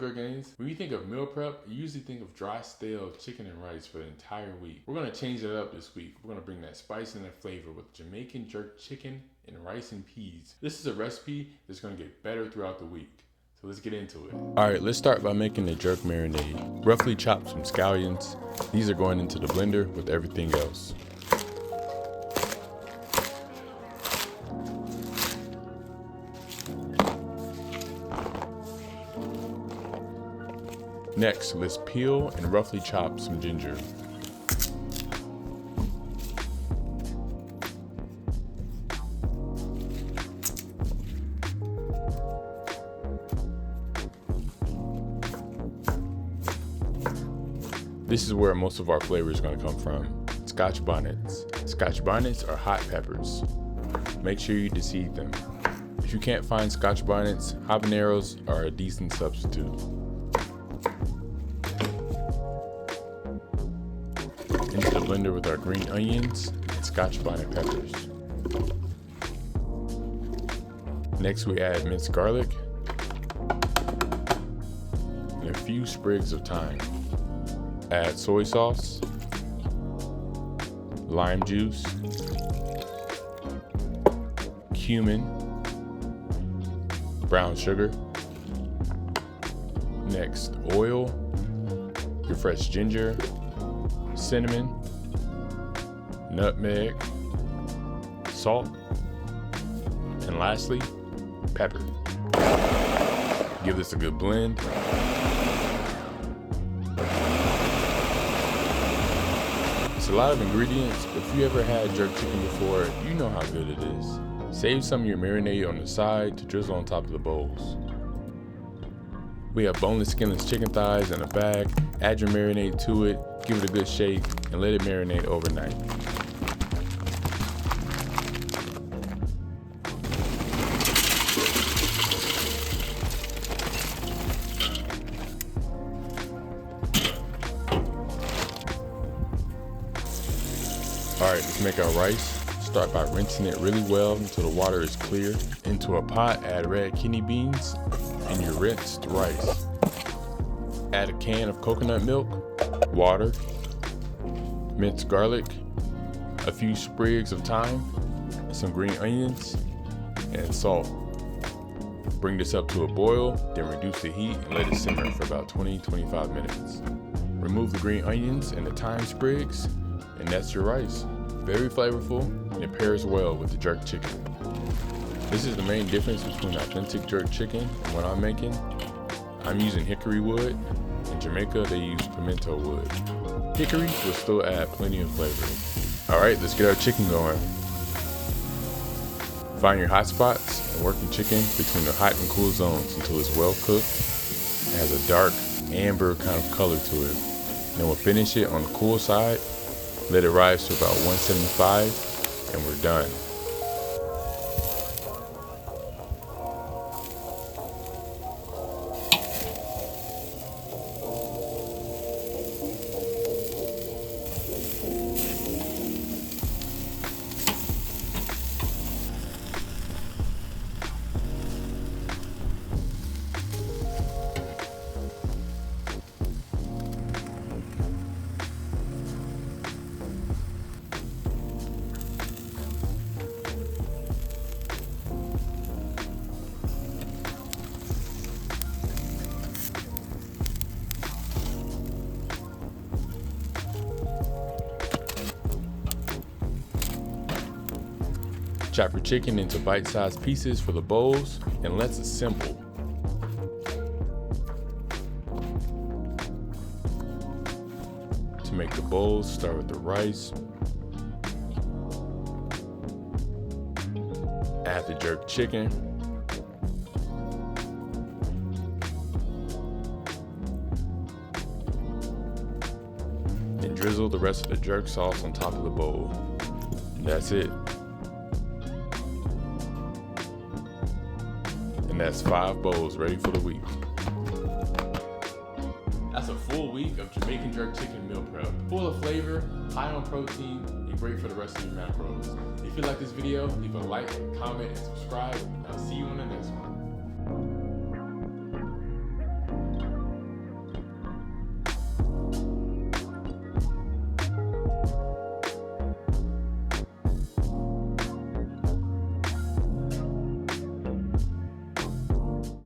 up, gains? When you think of meal prep, you usually think of dry, stale chicken and rice for the entire week. We're gonna change it up this week. We're gonna bring that spice and that flavor with Jamaican jerk chicken and rice and peas. This is a recipe that's gonna get better throughout the week. So let's get into it. All right, let's start by making the jerk marinade. Roughly chop some scallions. These are going into the blender with everything else. Next, let's peel and roughly chop some ginger. This is where most of our flavor is going to come from. Scotch bonnets. Scotch bonnets are hot peppers. Make sure you deseed them. If you can't find Scotch bonnets, habaneros are a decent substitute. Into the blender with our green onions and Scotch bonnet peppers. Next we add minced garlic and a few sprigs of thyme. Add soy sauce, lime juice, cumin, brown sugar. Next, oil, your fresh ginger, cinnamon, nutmeg, salt, and lastly, pepper. Give this a good blend. It's a lot of ingredients, but if you ever had jerk chicken before, you know how good it is. Save some of your marinade on the side to drizzle on top of the bowls. We have boneless, skinless chicken thighs in a bag. Add your marinade to it, give it a good shake, and let it marinate overnight. Alright, let's make our rice. Start by rinsing it really well until the water is clear. Into a pot, add red kidney beans and your rinsed rice. Add a can of coconut milk, water, minced garlic, a few sprigs of thyme, some green onions, and salt. Bring this up to a boil, then reduce the heat and let it simmer for about 20-25 minutes. Remove the green onions and the thyme sprigs, and that's your rice. Very flavorful, and it pairs well with the jerk chicken. This is the main difference between authentic jerk chicken and what I'm making. I'm using hickory wood. In Jamaica, they use pimento wood. Hickory will still add plenty of flavor. All right, let's get our chicken going. Find your hot spots and work the chicken between the hot and cool zones until it's well cooked and has a dark amber kind of color to it. Then we'll finish it on the cool side. Let it rise to about 175 and we're done. Chop your chicken into bite-sized pieces for the bowls, and let's assemble. To make the bowls, start with the rice. Add the jerk chicken. Then drizzle the rest of the jerk sauce on top of the bowl. And that's it. And that's 5 bowls ready for the week. That's a full week of Jamaican jerk chicken meal prep. Full of flavor, high on protein, and great for the rest of your macros. If you like this video, leave a like, comment, and subscribe. I'll see you